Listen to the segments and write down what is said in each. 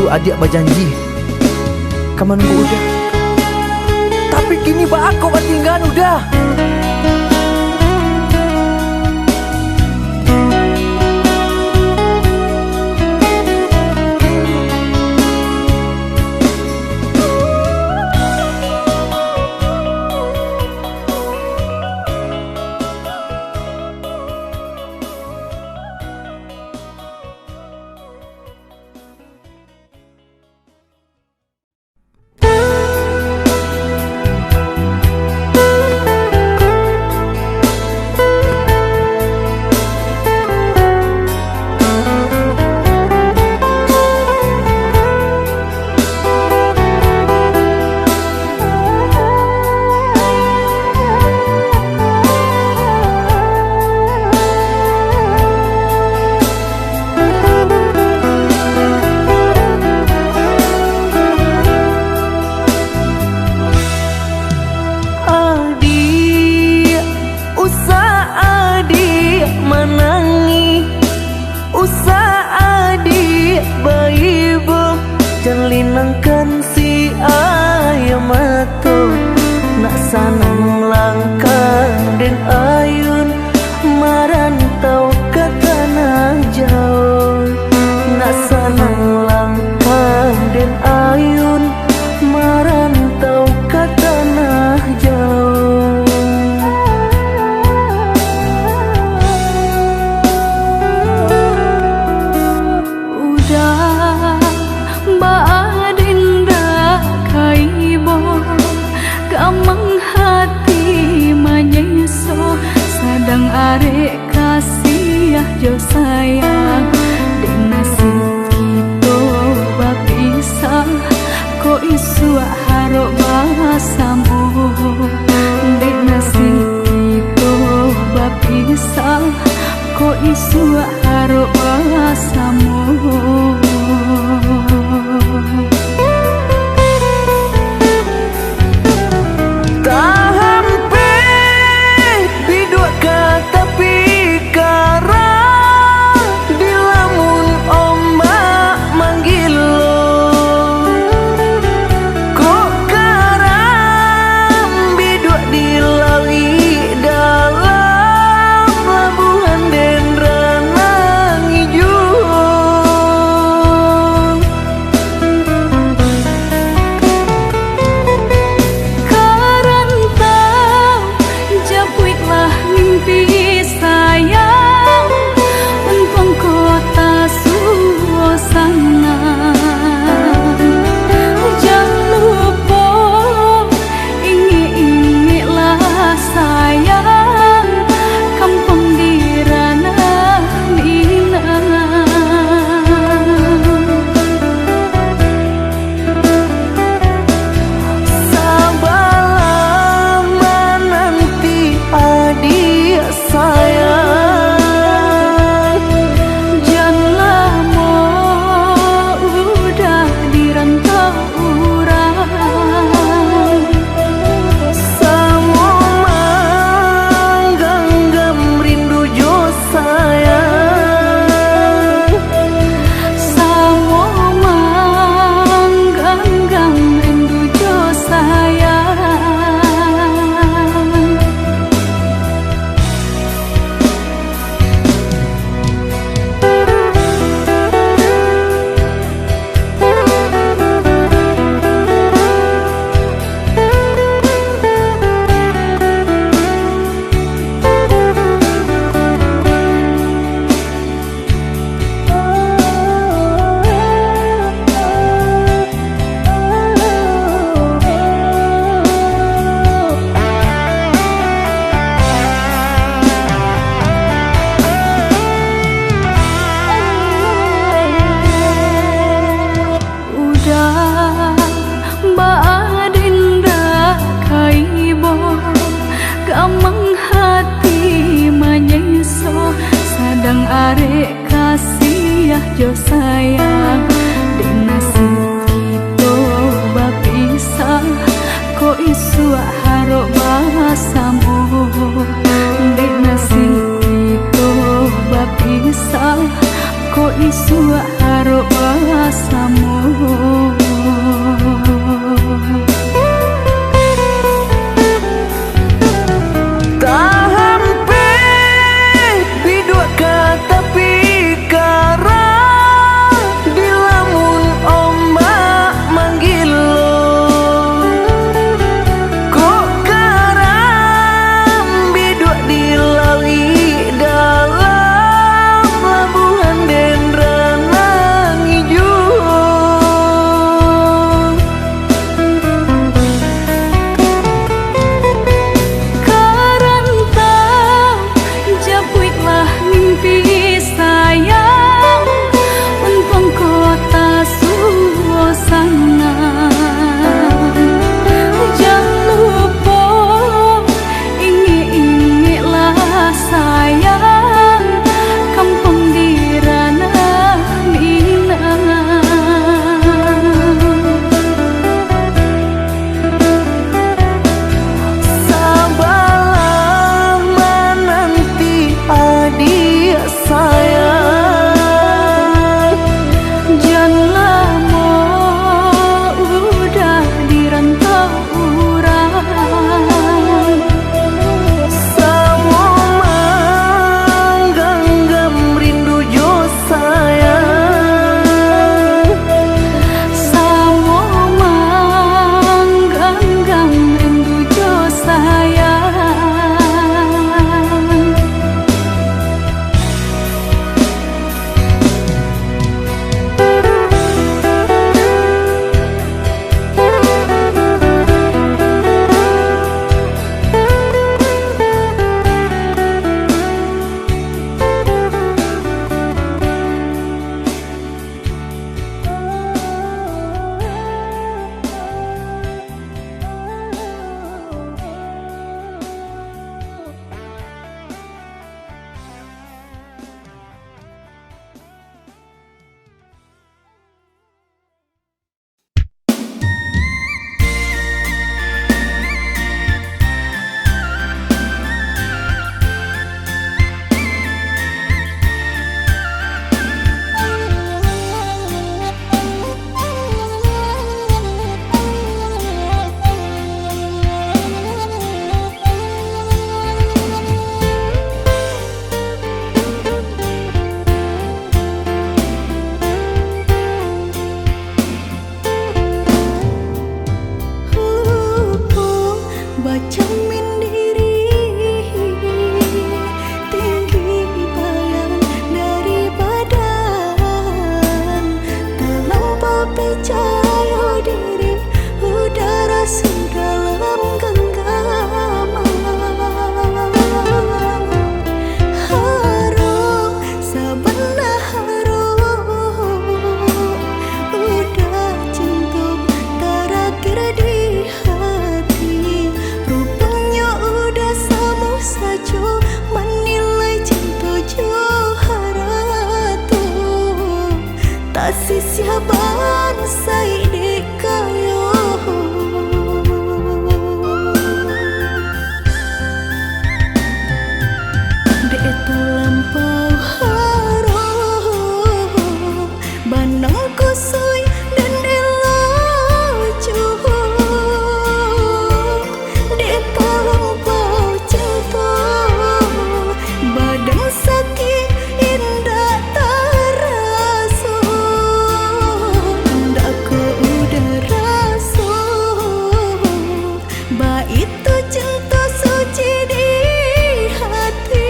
Dulu adik berjanji kamu nunggu udah, tapi kini aku tinggal udah. Linangkan si ayam matu nak sanang langkah dan ayun marantau ke tanah jauh, nak sanang langkah dan ayun marantau ke tanah jauh. Udah gamang hati menyeso sadang arek kasih jo sayang dek nasib kita bapisah ko isu harok bahasamu dek nasib kita bapisah ko isu harok bahasamu. Jo sayang dek nasib kita bapisah ko isu harok bahasamu dek nasib kita bapisah ko isu harok bahasamu. siaban sai di kayo de itu lampau harum banang kusui dan elo cuhur de lampau cinta badan sakit indah tarasu ndak ku udah rasu ba itu cinta suci di hati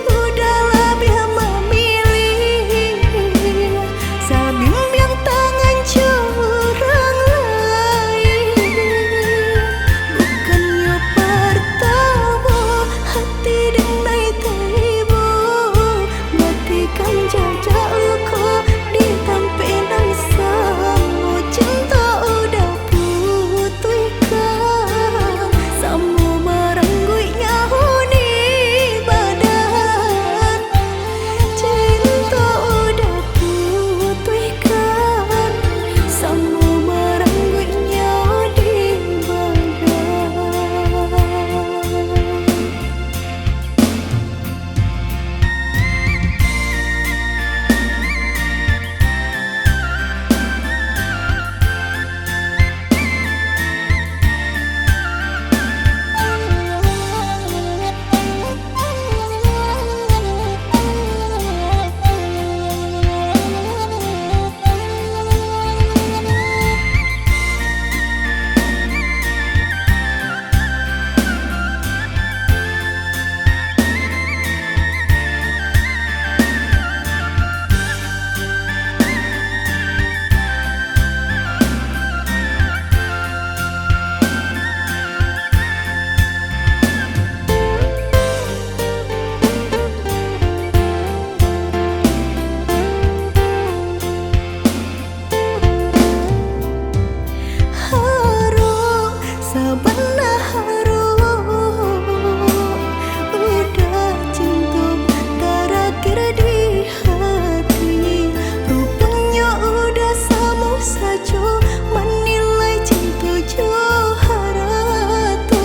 udah lebih memilih sabim yang tangan curang lain bukannya pertama hati denai taibu matikan jajak luka di tampilan samu cinta udah putihkan samu merenggui nyahuni badan cinta udah putihkan samu merenggui nyah di badan. Harum sabana harum udah cinta terakhir di hati rupanya udah samu saja menilai cinta joharatu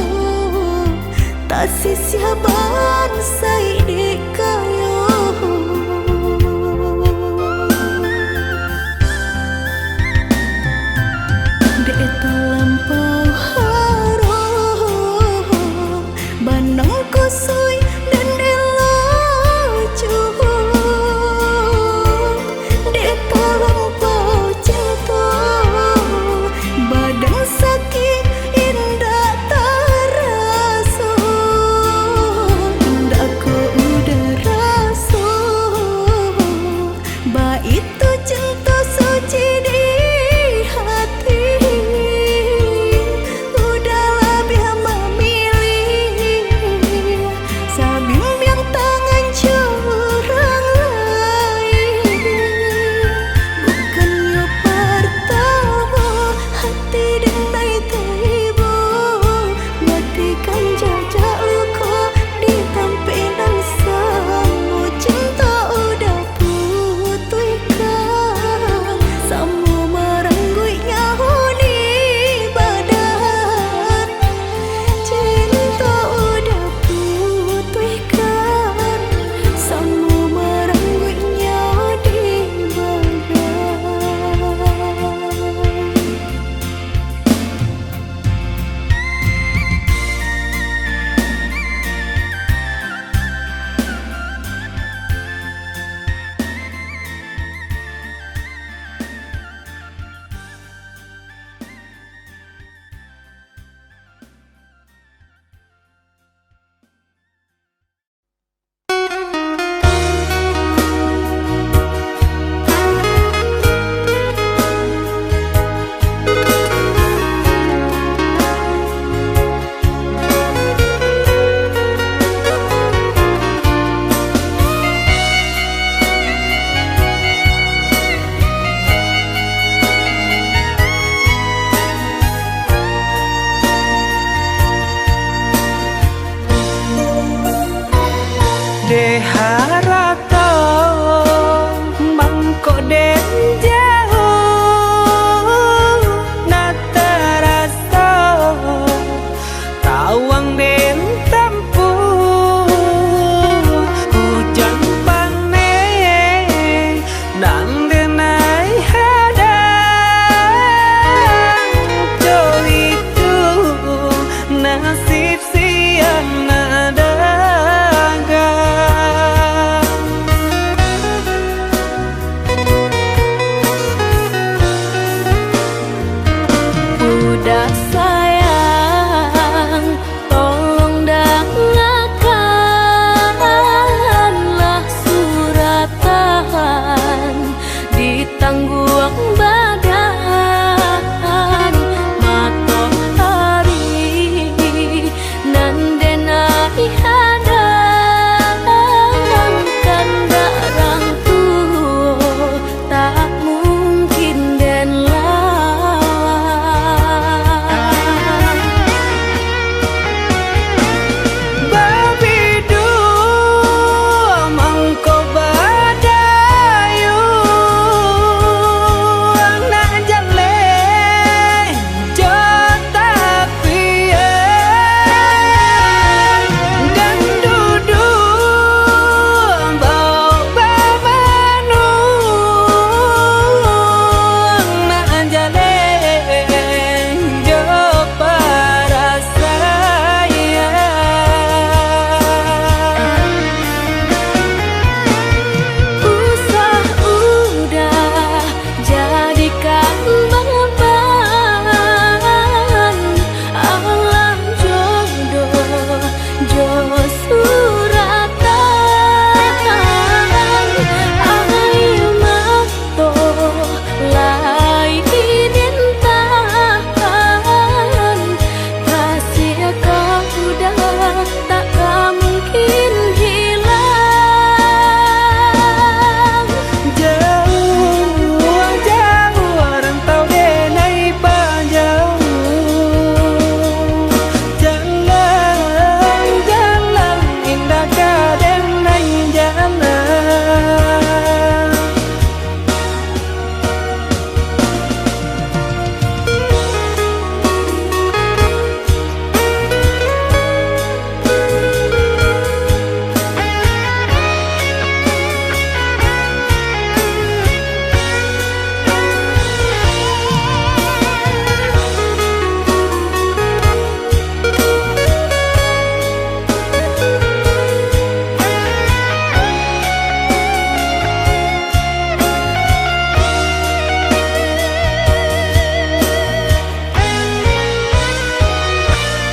tak siaban sai di kayo de itu lampau harum banang kusui dan elo cuhur de lampau cinta badan sakit indah tarasu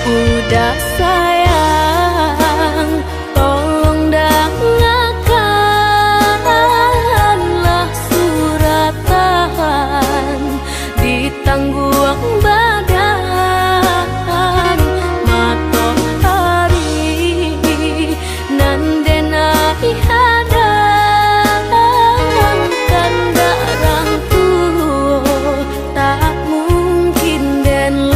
Udah sayang, tolong dengarkanlah suratan ditangguh badan matahari nan denai hadang kandarang tuh tak mungkin den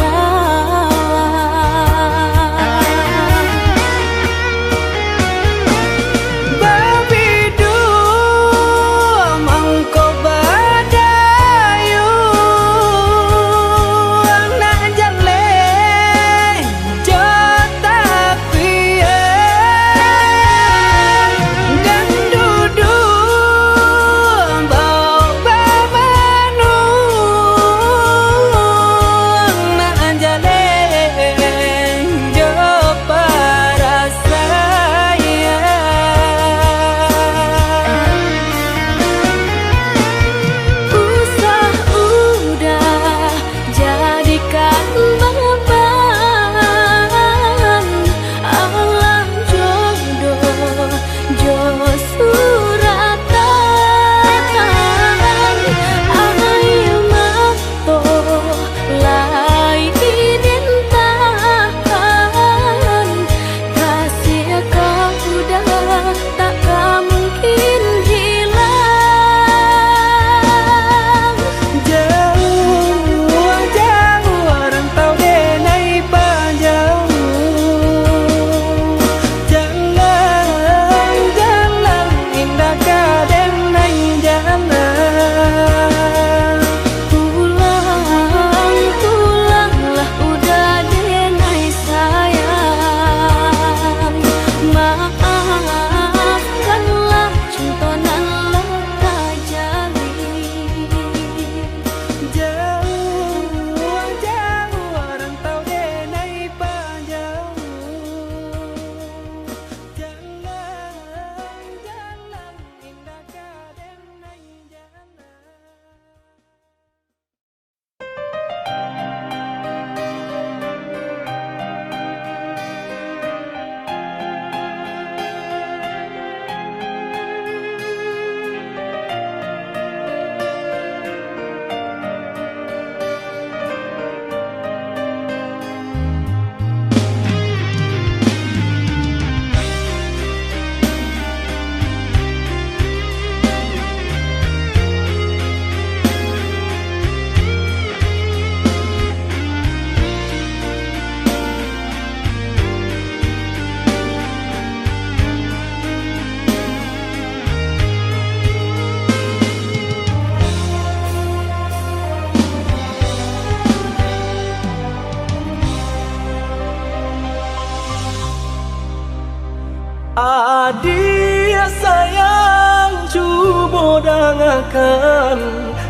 Adia sayang cuba dengarkan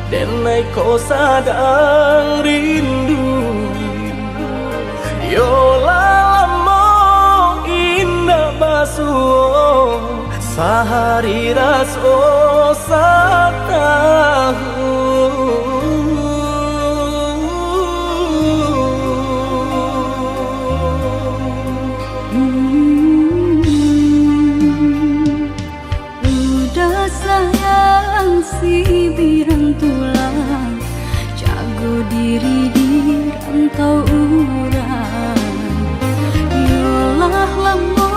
denai kau sadang rindu yola lamo indah basuh sehari raso satahu si birang tulang jago diri di rantau urang yolah lamo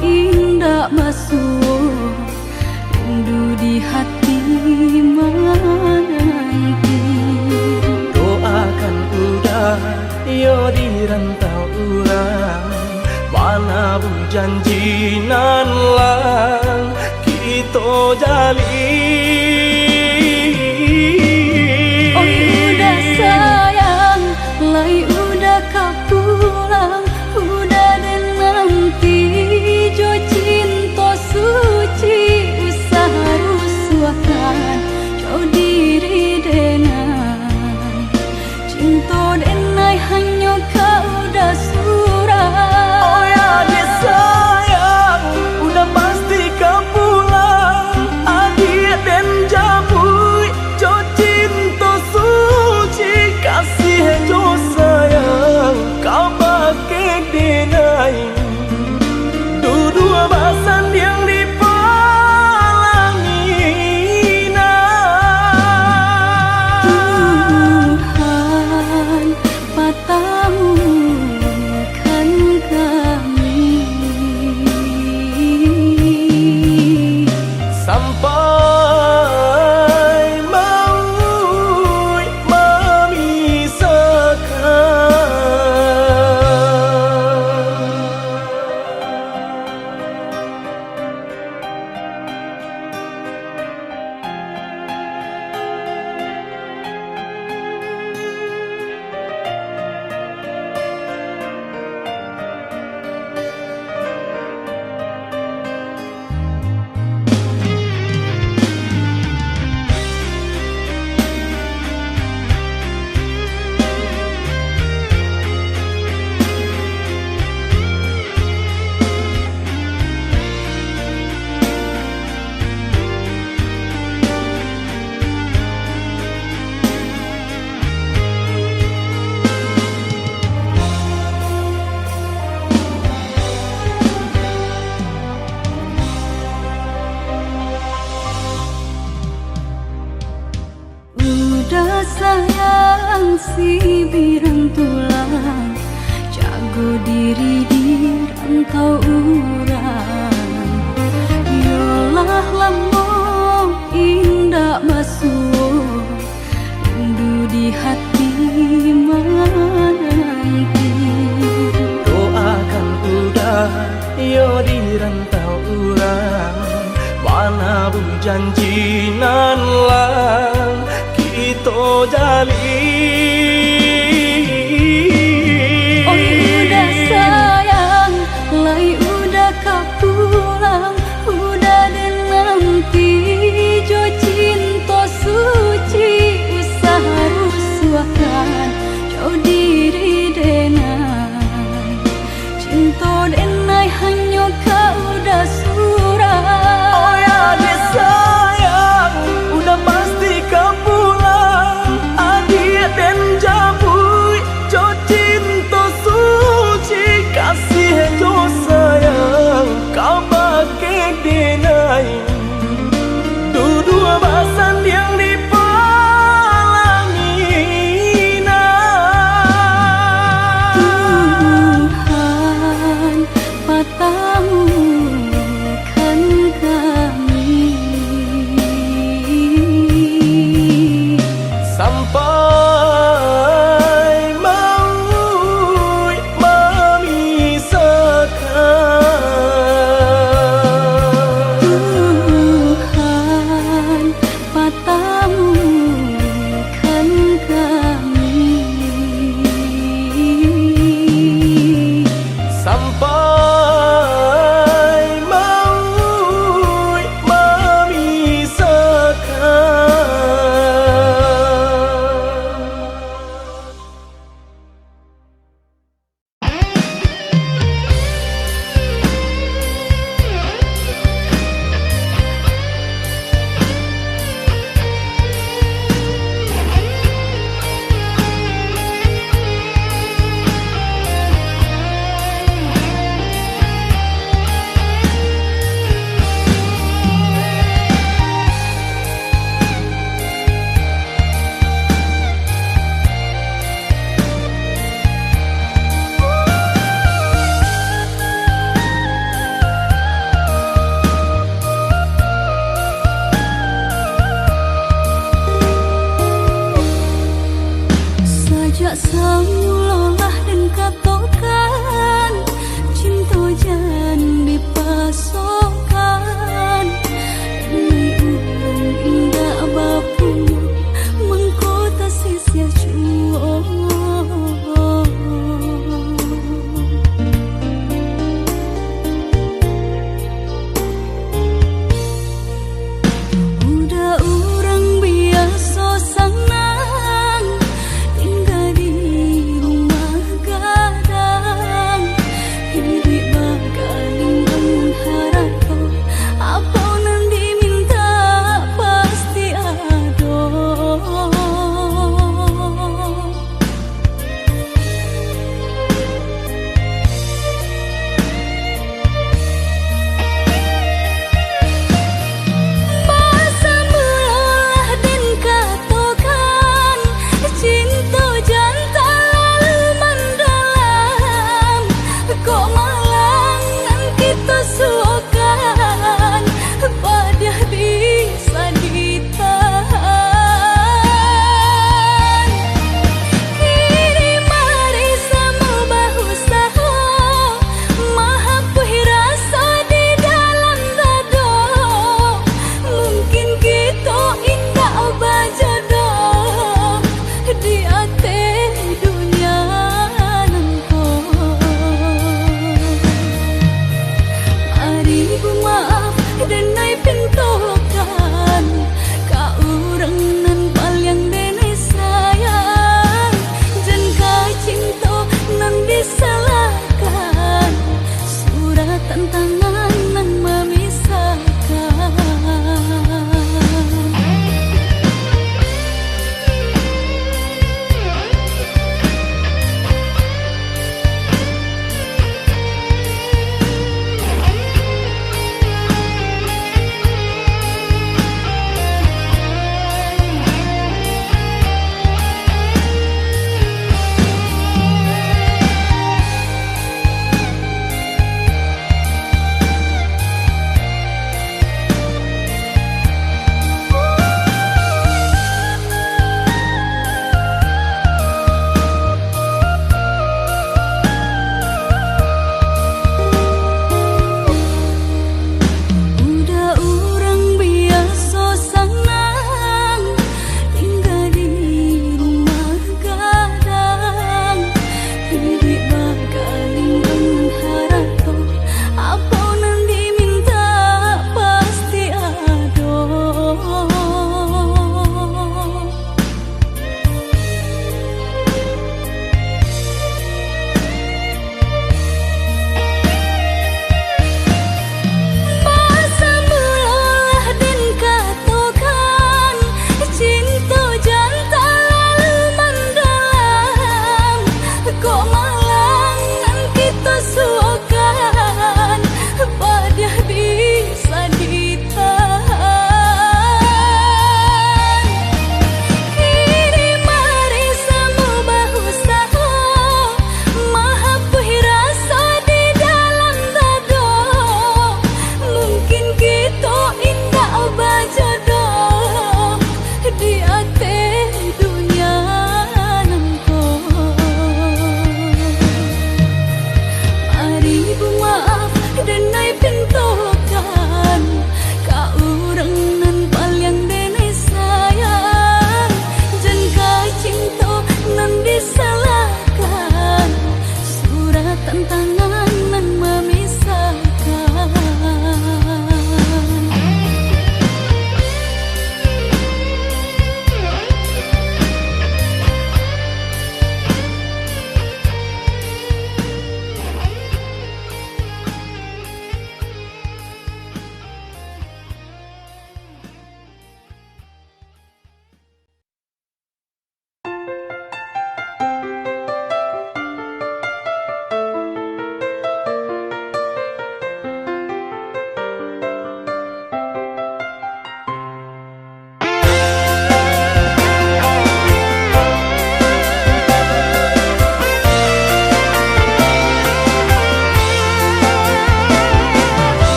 indah basuh rindu di hati menanti doakan udah yo di rantau urang mana janji nan lang kita jalin. Oh udah sayang, lai udah kau pulang, udah dan nanti jo cinta suci usaha rusuakan jauh diri denai cinta denai hanya kau udah surah. Oh ya dia sayang, udah pasti kau pulang, adik dan kami. Sampai maut Udah sayang si birantulang, jago diri di rantau urang. Yolah lamo indah basuh, rindu di hati menanti. doakan udah yo di rantau urang, mana janji nan lang kita jalin. Oi udah sayang, lai udah kapulang, udah dan nanti jo cinta suci, usaha rusuhkan jauh diri denai, cinta denai hanya kau udah surah. Oh ya deh sayang, udah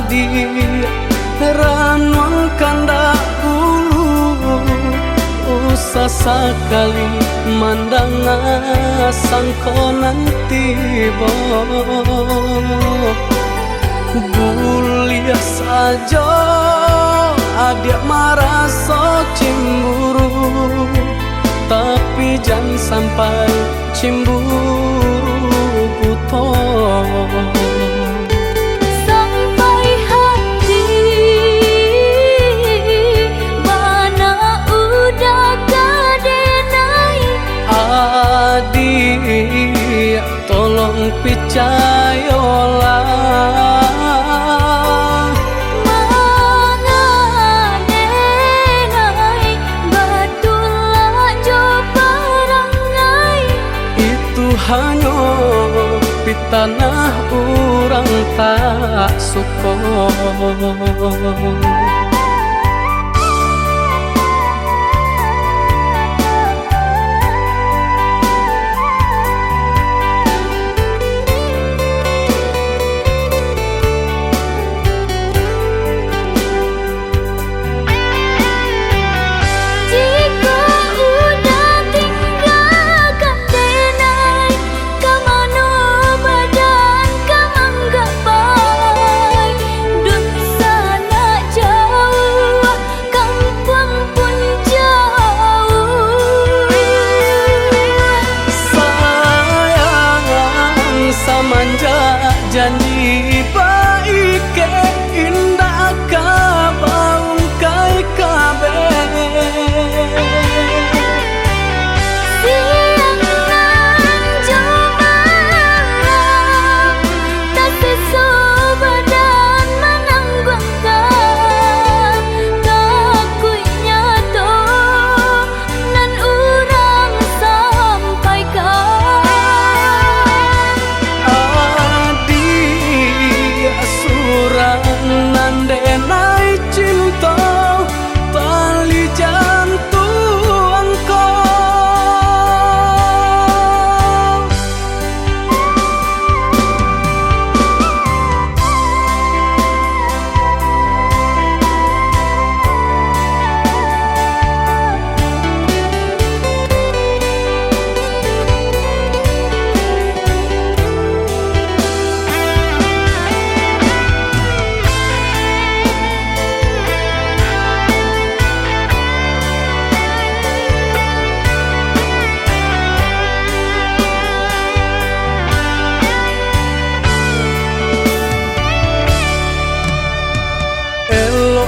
adi ranwang kanda ulu usah sekali mandang sangkonan tiba buliah saja adik merasa cemburu tapi jangan sampai cemburu buta sampai hati mana udah kadenai adik tolong percayalah hanya di tanah orang tak suka. Janji baik indah kabaung kai kabe siang nan jumalang tak sesu badan menanggungkan kakunya to nan urang sampaikan nandenai cinta tali jantung kau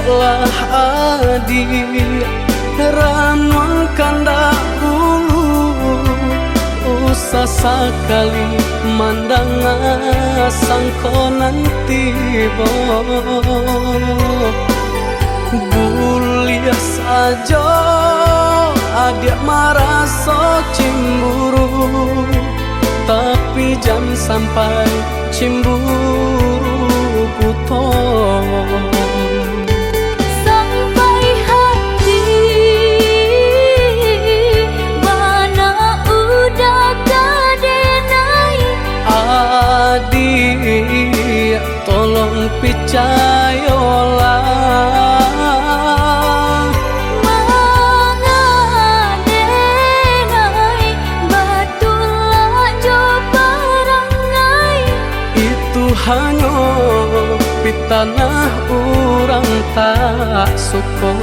lah adi ranwang kanda ulu usah sekali mandang sangkonan tiba buliah saja adik merasa cemburu tapi jangan sampai cemburu buta adik tolong percayalah mangadenai batulah jo parangai itu hanya di tanah orang tak suka.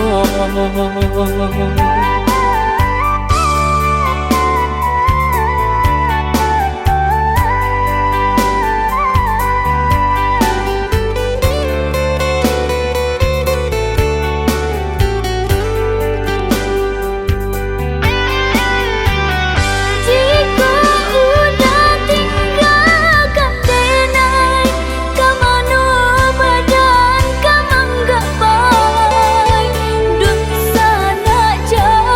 Jauh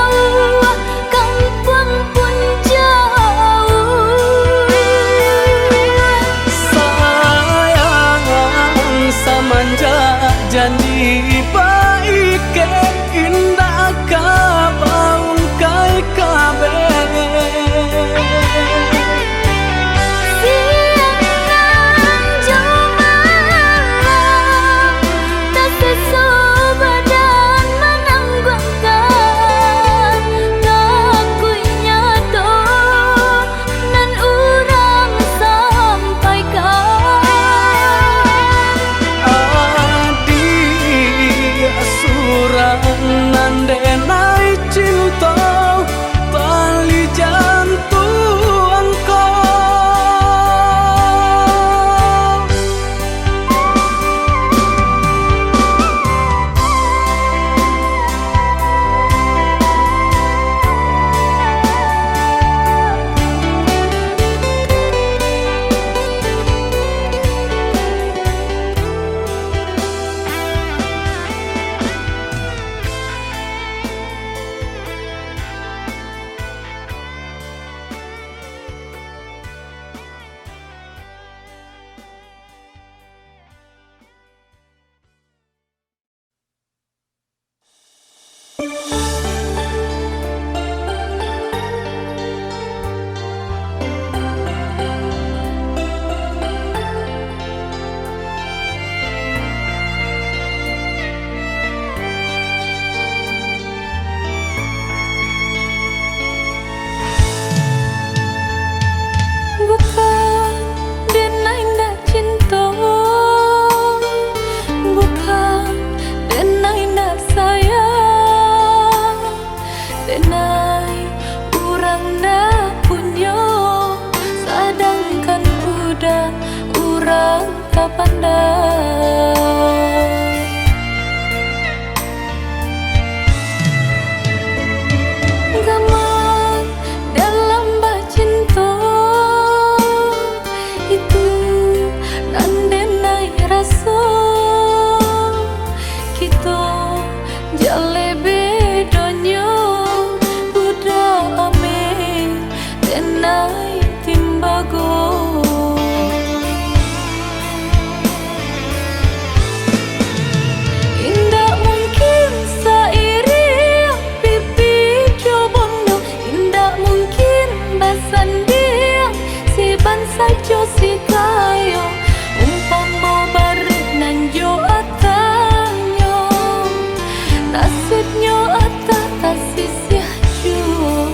tak pandai. Gaman dalam bacinta itu nandenai rasa kita jale bedanya budak ame tenai timbago. Indah mungkin sairi pipi cobondo, indah mungkin basan dia si ban sajo si kayo umpama barit nan jo atanyo nasibnya atah tasisya juo.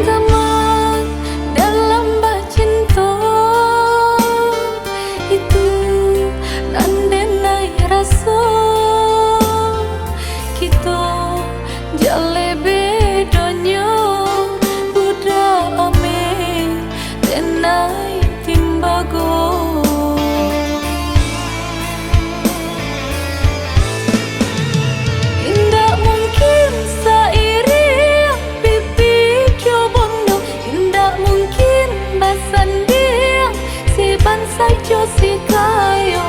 Gaman dalam bacinta itu nandenai rasa kita jale bedanya budak ame tenai timbago. Indah mungkin sairi pipi cobondo, indah mungkin basan dia si ban sajo si kayo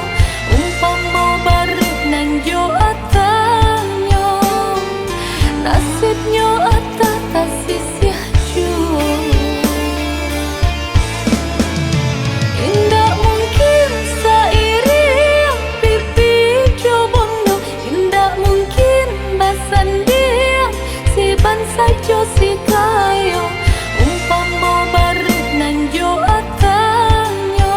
umpama barit nan jo atanyo nasibnya atah tasisya juo. Indah mungkin sairi pipi cobondo, indah mungkin basan dia si ban sajo si kayo umpama barit nan jo atanyo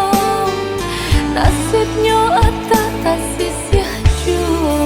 nasibnya atah tasisya juo.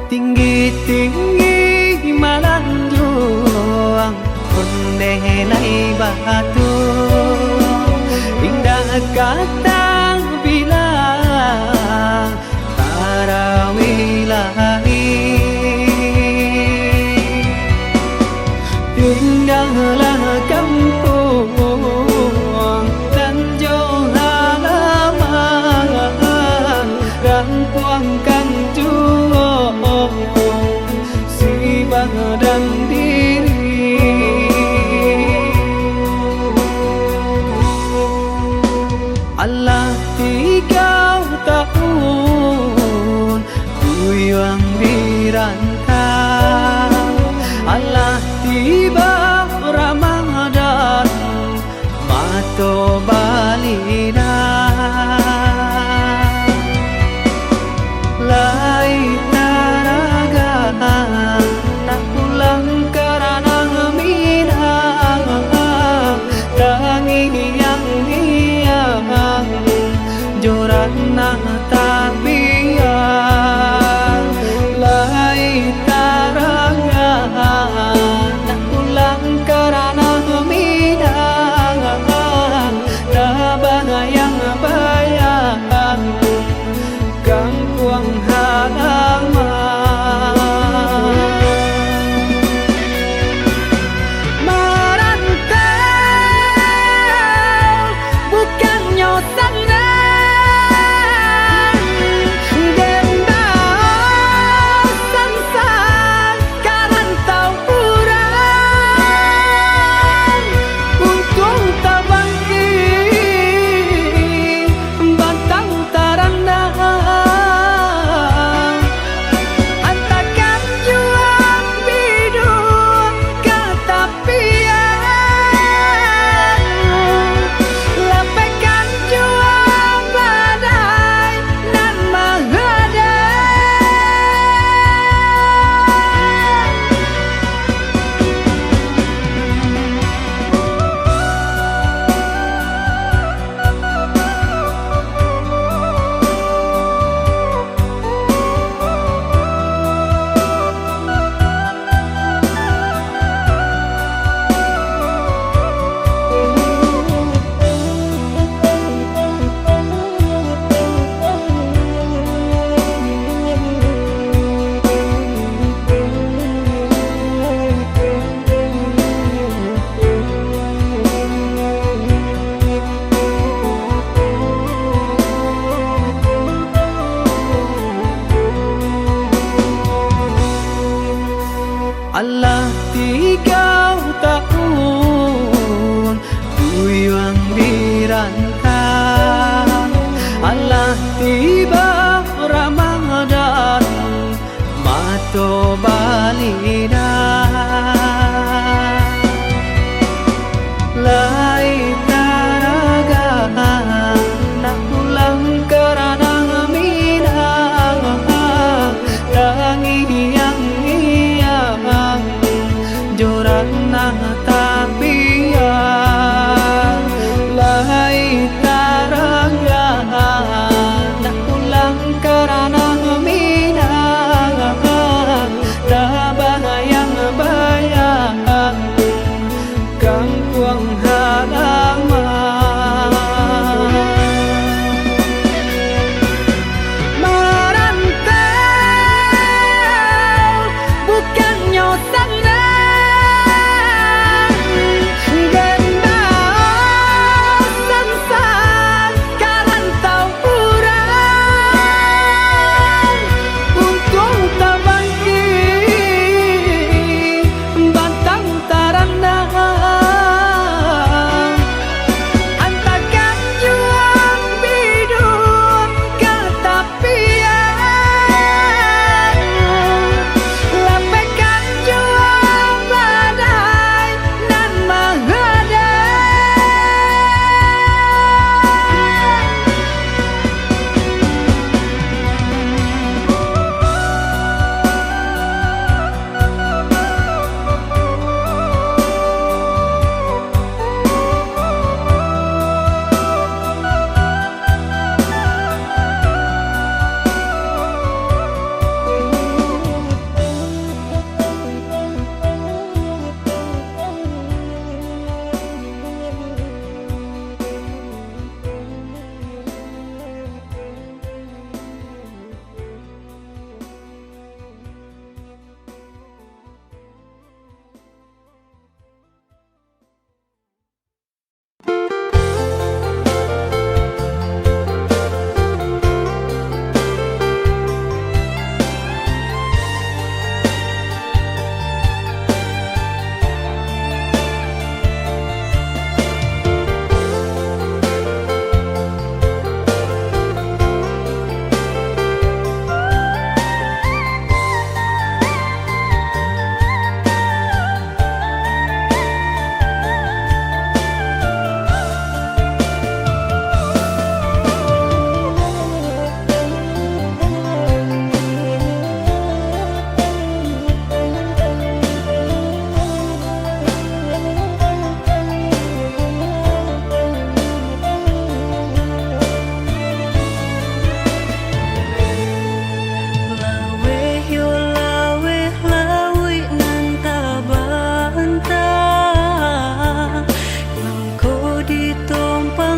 Tinggi-tinggi melanjung Kundenai batu Indah kata bilang Tarawilahi Indahlah kampung Dan jauh halaman Rampuangkan juang Si badan diri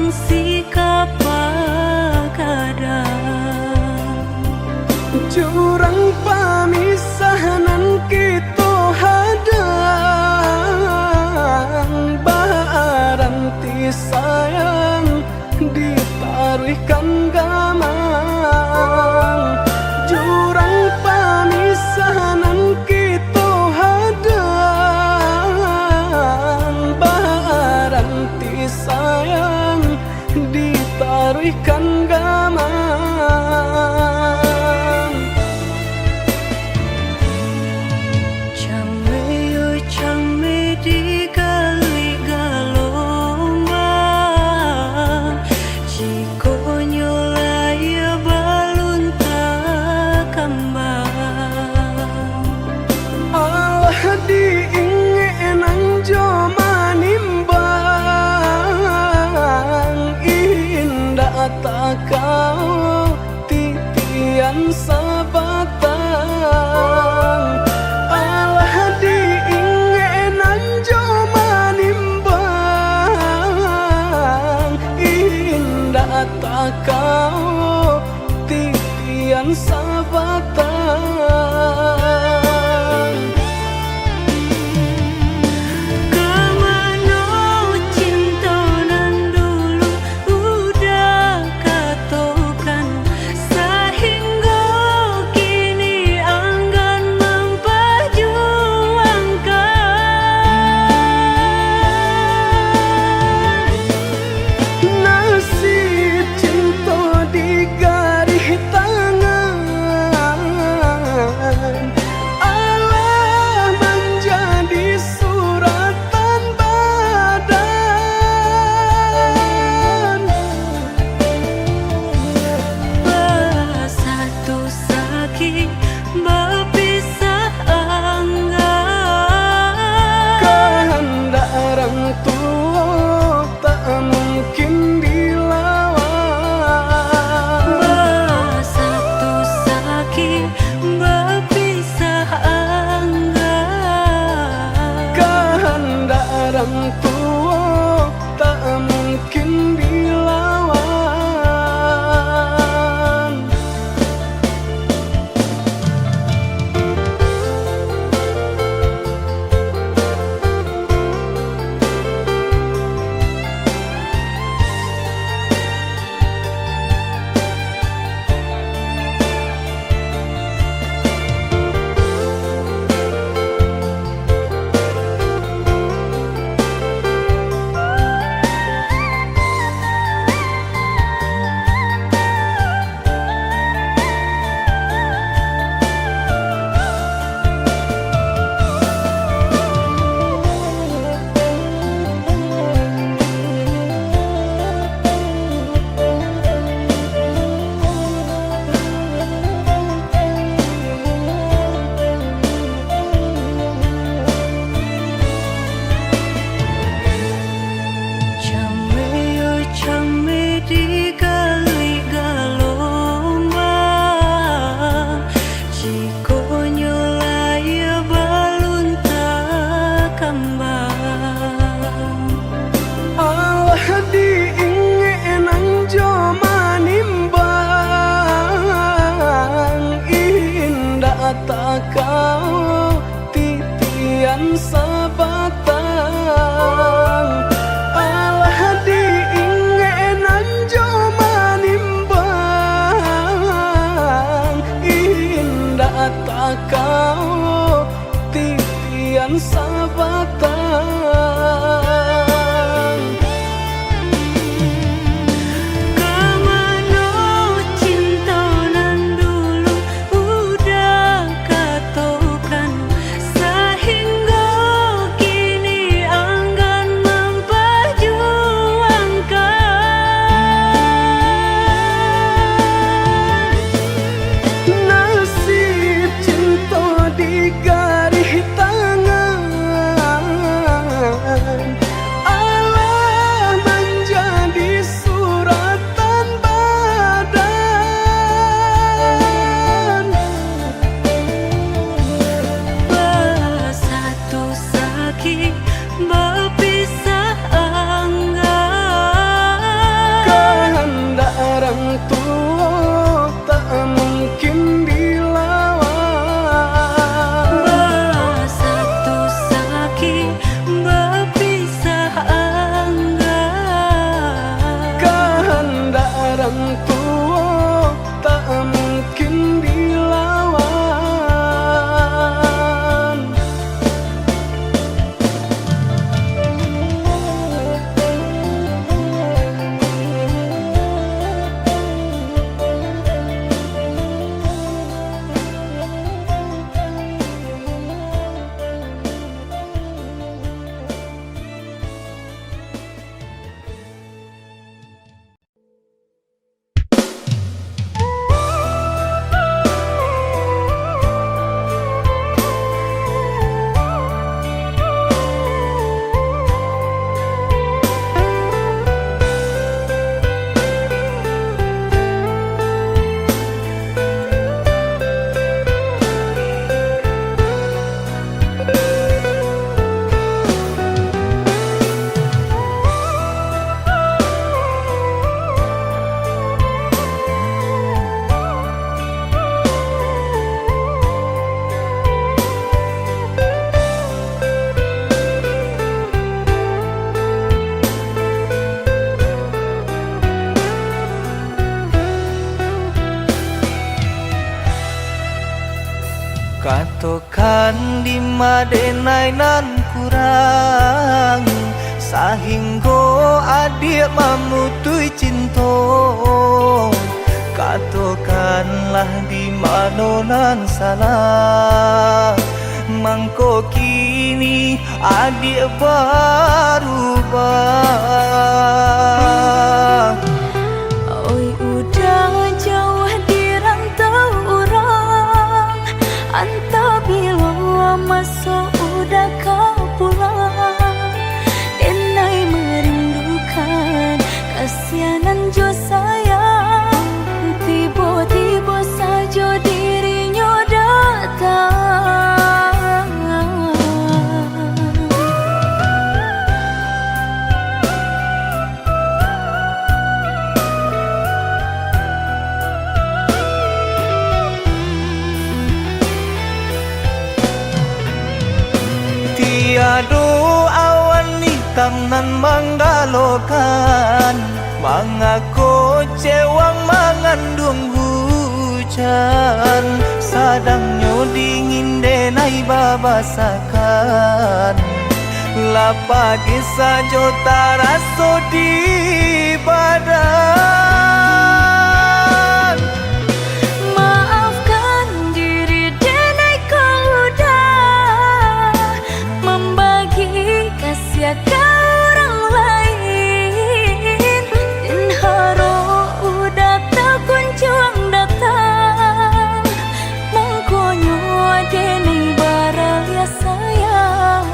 sikap pagadang. Jurang pamisahan kita hadang, baranti sayang ditaruhkan gamang. Jurang pamisahan kita hadang, baranti sayang ditaruhkan gamang. Came di kali galombang, jika nyolaya balun tak kembang. Allah diingenang jo manimbang, indah tak kau titian sabatang. Allah diingenang jo manimbang, indah tak kau titian sabatang. Kemana cinta nan dulu udah katokan, sehingga kini enggan memperjuangkan. Nasib cinta di garis tangan, katokan di madenai nan kurang sahingga adik mamutui cinta katokanlah di mana nan salah mangko kini adik berubah. Oi udah jauh di rantau orang, entah bila masuk udah kau pulang. Denai merindukan kasihanan jo sayang, tiba-tiba saja dirinya datang. Tiada awan hitam nan menggalokan mengaku cewang mengandung hujan sadangnya dingin denai babasakan lapagi saja taraso di badan. Maafkan diri denai kau udah membagi kasih ke orang lain, dan haro udah tak kunjung datang. Mangkonyo denai baraya sayang.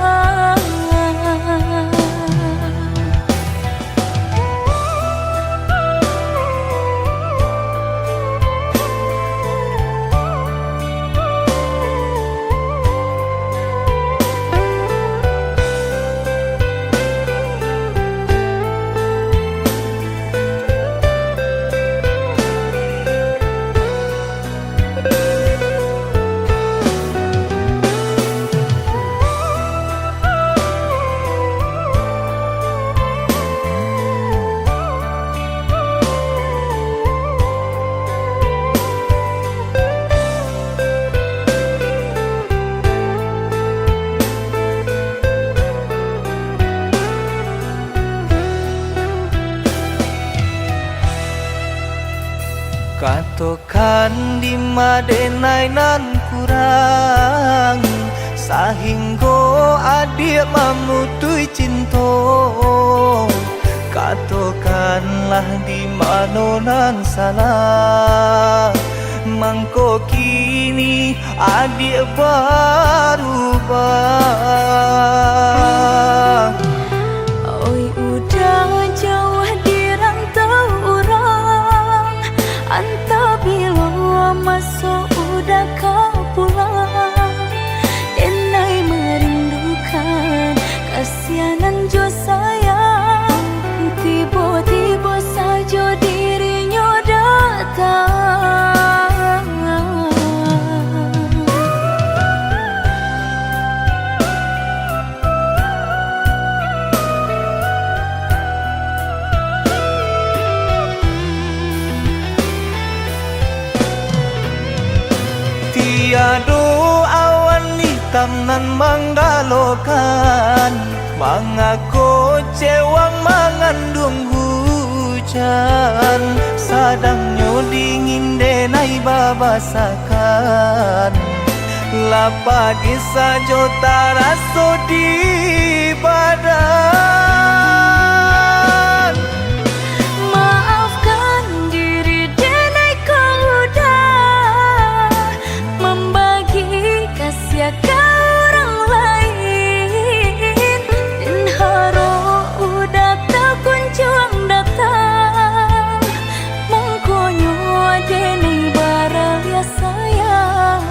Katokan di madenai nan kurang sahingga adik mamutui cinta katokanlah di mana nan salah mangko kini adik berubah. Oi udah jauh di rantau orang, entah bila masuk udah kau pulang. Denai merindukan kasihanan jo sayang, tiba-tiba saja dirinya datang. Tiada awan hitam nan menggalokan mengaku cewang mengandung hujan sadangnya dingin denai babasakan lapagi saja taraso di badan. Maafkan diri denai kau udah membagi kasih ke orang lain, dan haro udah tak kunjung datang. Mangkonyo denai baraya sayang.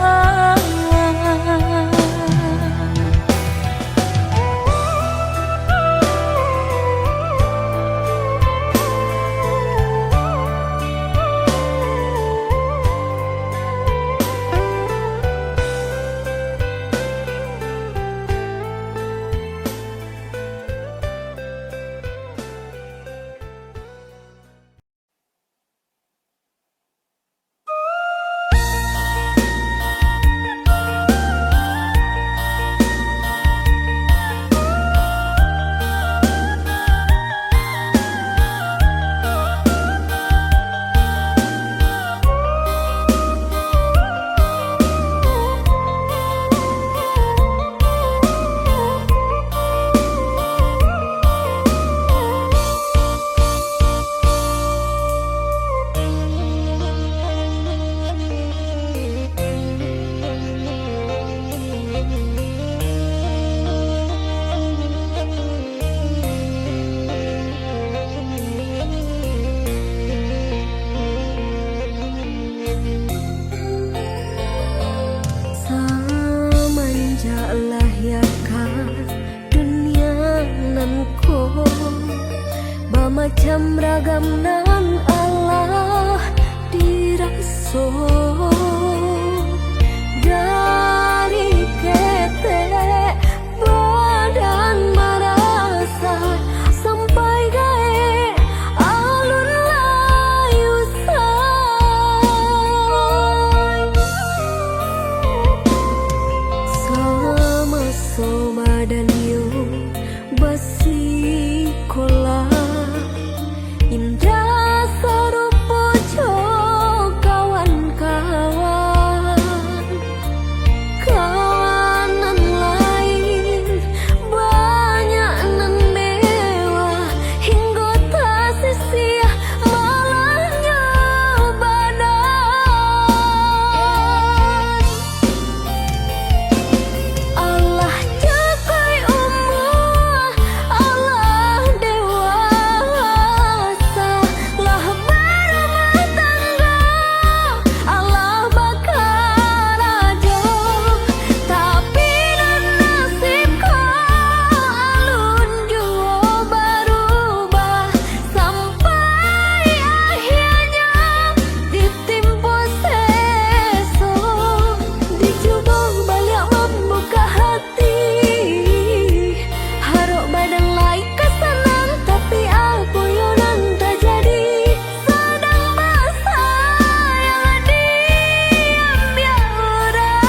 macam ragam nan Allah diraso dari ketek badan merasa sampai gae alun layu say sama-sama dan yo basi kola indah sarupo kawan-kawan kawanan lain banyak nan mewah hingga tak sia malahnya badan Allah capai umur Allah dewasa lah berumah tangga Allah bakal aja tapi nan nasib alun jua berubah sampai akhirnya ditimpa seso dicoba balik membuka hati harok badan lain kesenang tapi aku yonan tak jadi sedang basah yang diam orang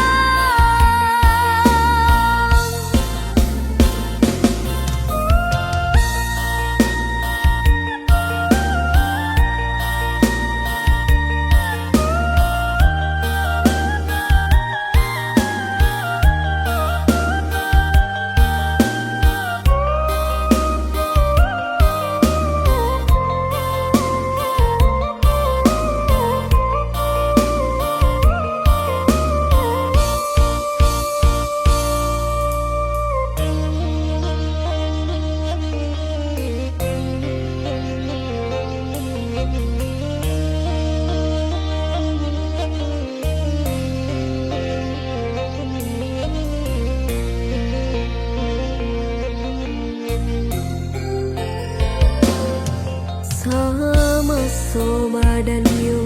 sama-sama dan yo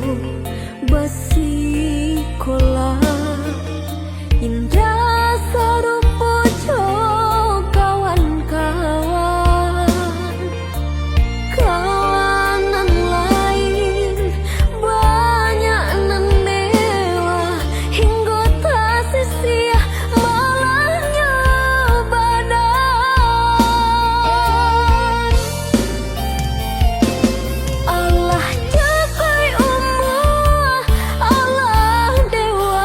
basi kola indah sarupo kawan-kawan kawanan lain banyak nan mewah hingga tak sia malahnya badan Allah capai umur Allah dewasa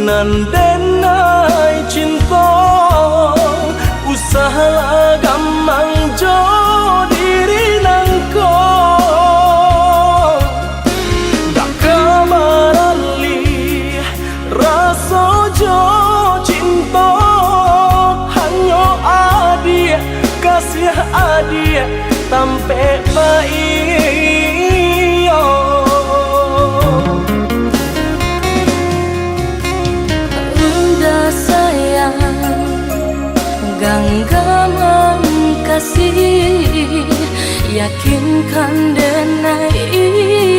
Nandenai cinta usaha gampang jo diri nangko dak kamarali rasa jo cinta hanya adia kasih adia tampe baik genggaman kasih, yakinkan denai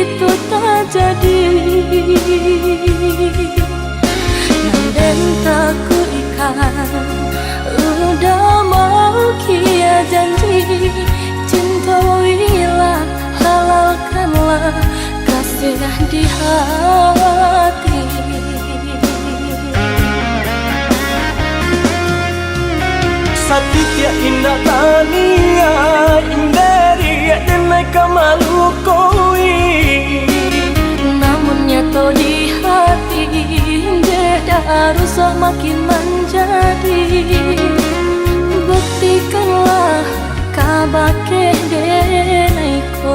itu tak jadi. Nanden tak ku ikan, udah mau kia janji. Cintailah, halalkanlah kasih di hati. Satitya indah tania indaria denai kamalu koi namun nyato di hati beda rusak makin menjadi. Buktikanlah kabake denai ko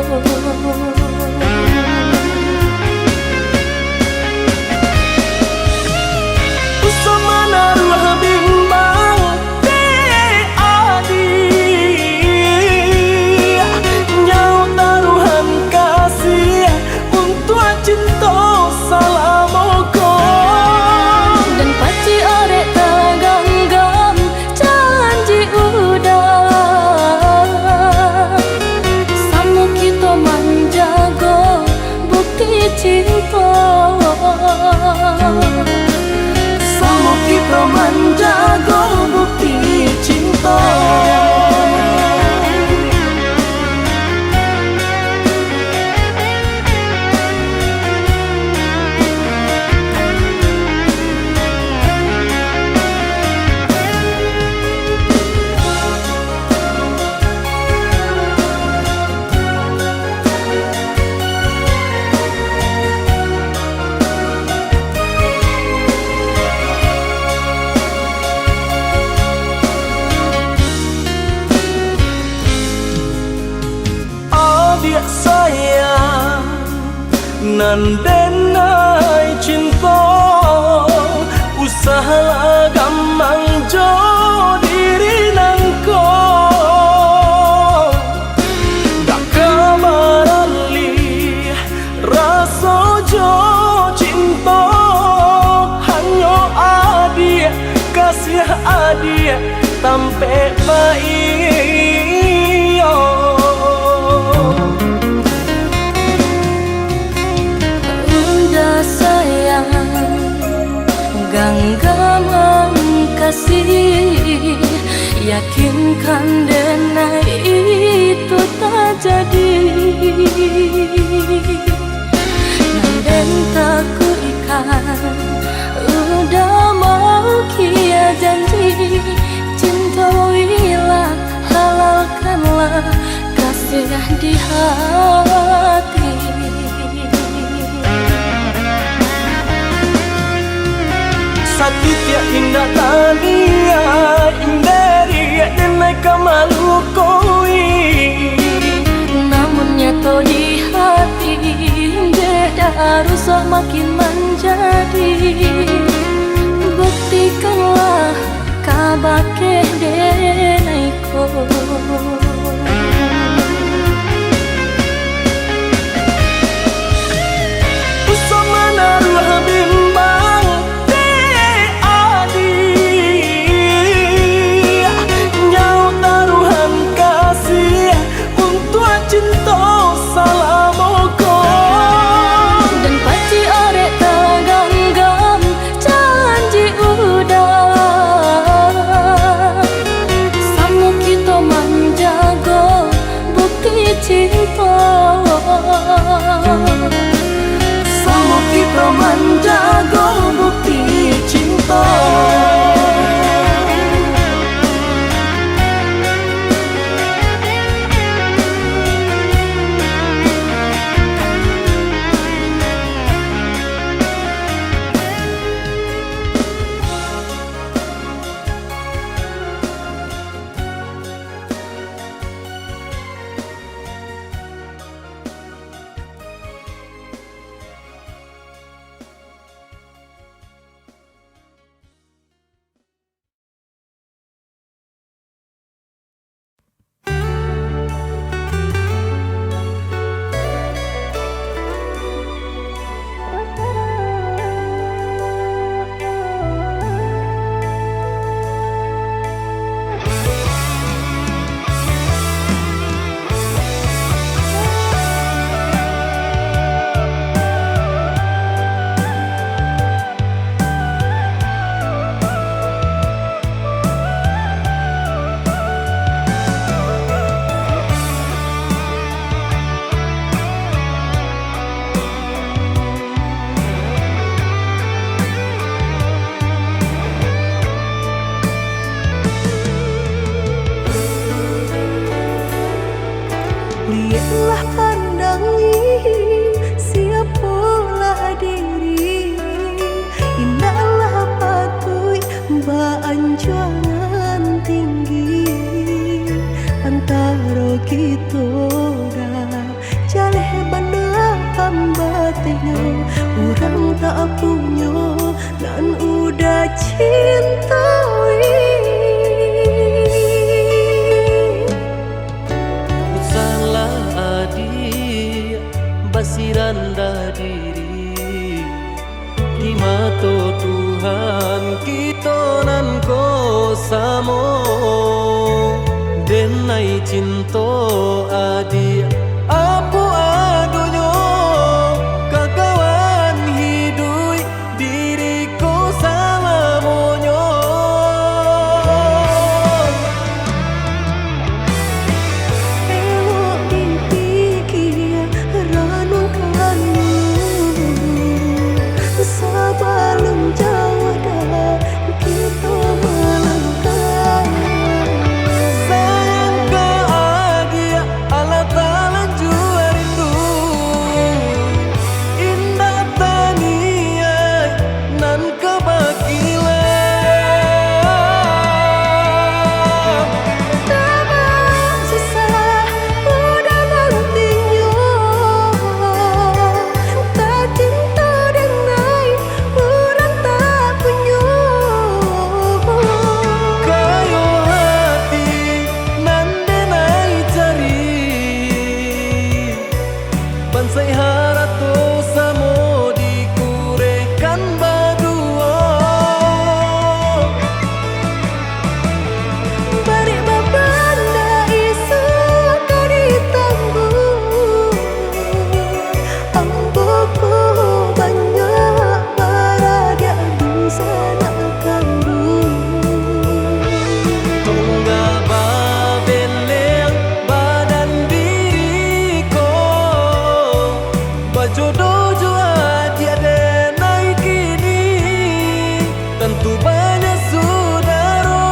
usamana ruah bimbang cinta salamoko dan paci orek taganggam janji udah samu kita menjaga bukti cinta samu kita menjaga bukti cinta. Sayang nandenai cinta usaha gampang jo diri nangko dak kamarali rasa jo cinta hanya adia kasih adia tampe baik genggaman kasih, yakinkan denai itu tak jadi. Nanden tak ku ikan, udah mau kia janji. Cintailah, halalkanlah kasih di hati. Satitya indah tania indaria denai kamalu koi namun nyato di hati beda rusak makin menjadi. Buktikanlah kabake denai ko usamana ruah bimbang cinta salamoko dan paci orek taganggam janji udah samu kita menjaga bukti cinta samu kita menjaga bukti cinta. Biarlah pandangi siapalah diri, indahlah patui beanjuran tinggi antara kita dah jaleh benda pambatnya orang tak punya dan udah cintai. Rendah diri di mata Tuhan kita nan ko samo denai cinta adi apa adonyo kakawan hidui diriku sama monyo Elok dipikir sebelum jauh dah kita melangkah. Sayang bahagia Allah Ta'ala jua rindu indah taniai nan kebakilan Tamang susah udah nantinya tak cinta dengan orang tak punya. kayo hati nan denai cari bansai harato samo dikurekan badua Bari babanda isu kari tangguh amboku banyak baradia dosa nak kangguh. tunggal babeleng badan diriku bajodoh jua tiada naik kini tentu banyak saudara.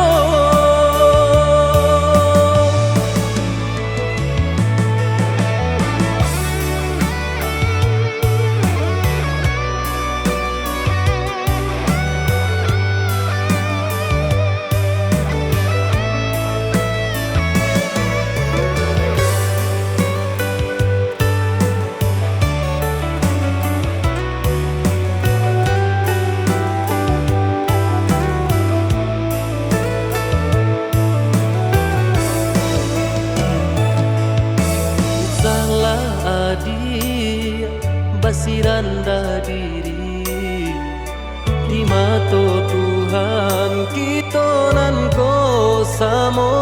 Salah adi basi rendah diri di mata Tuhan kita nan ko samo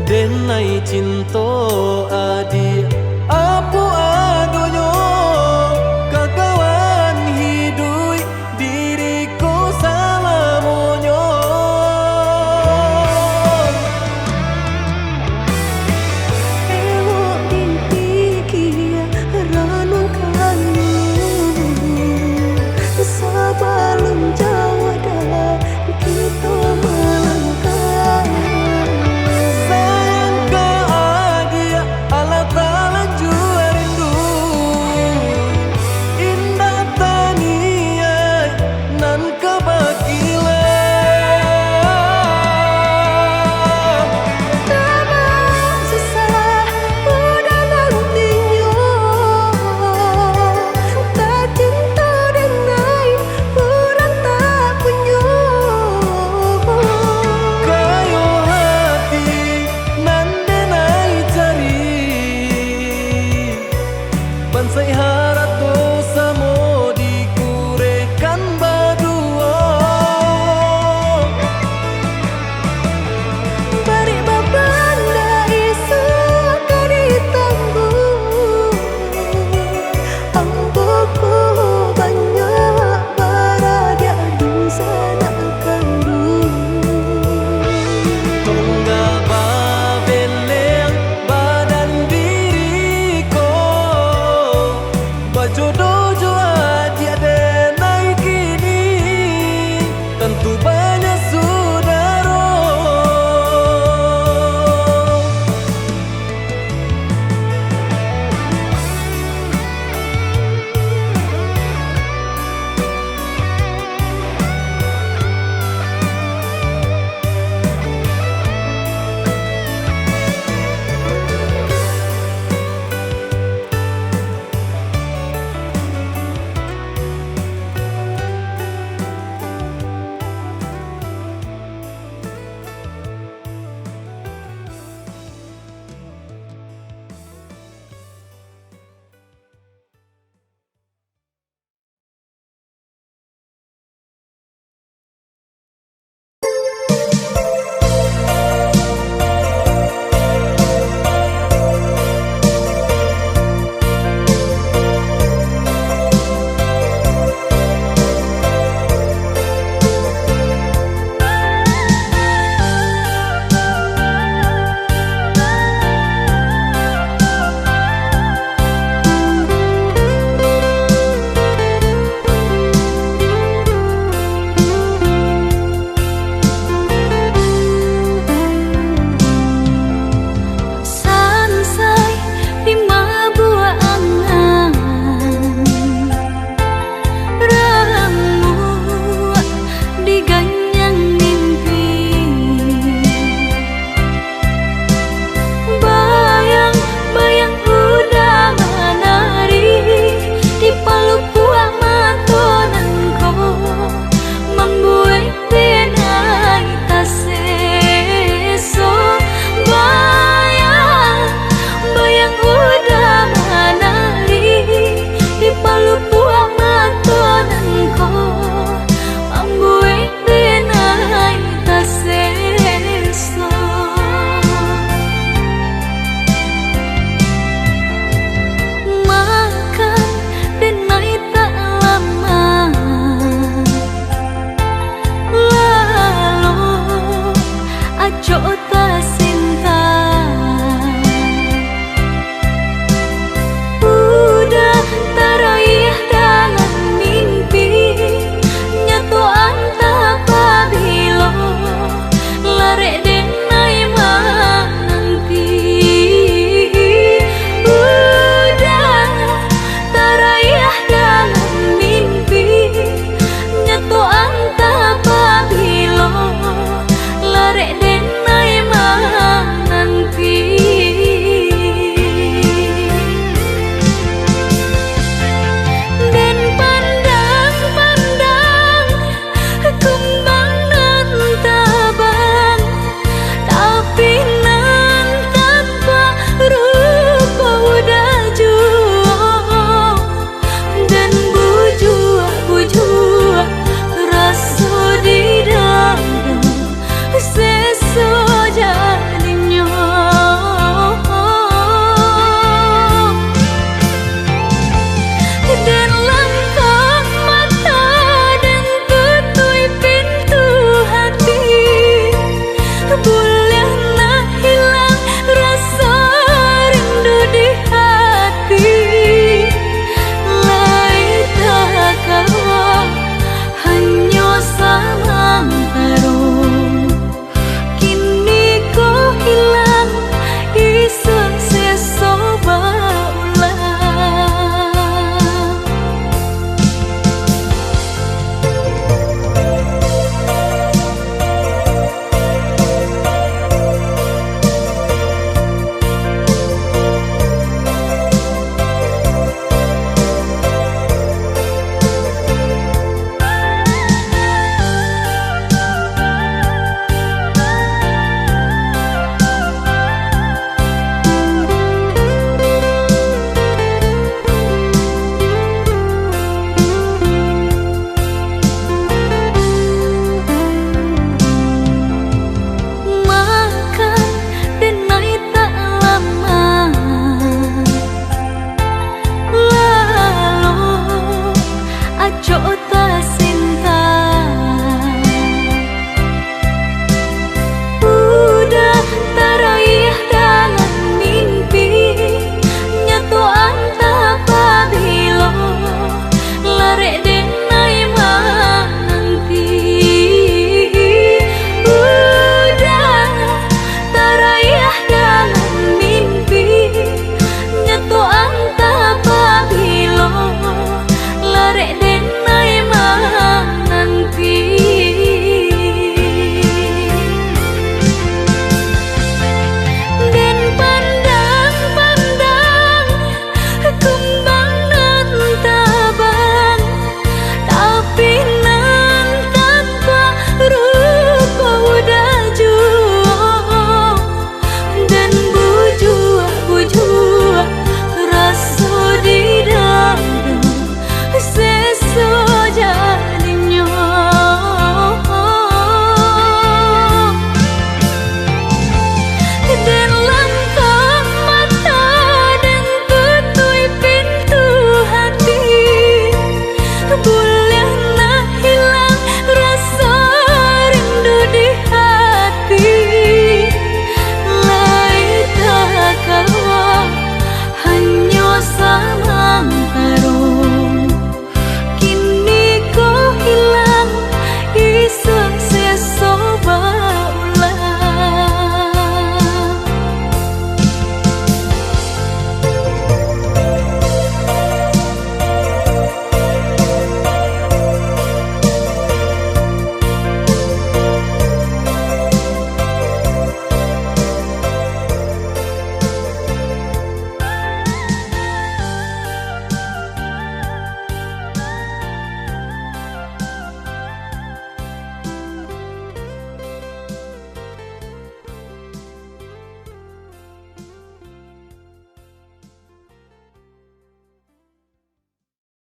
denai cinta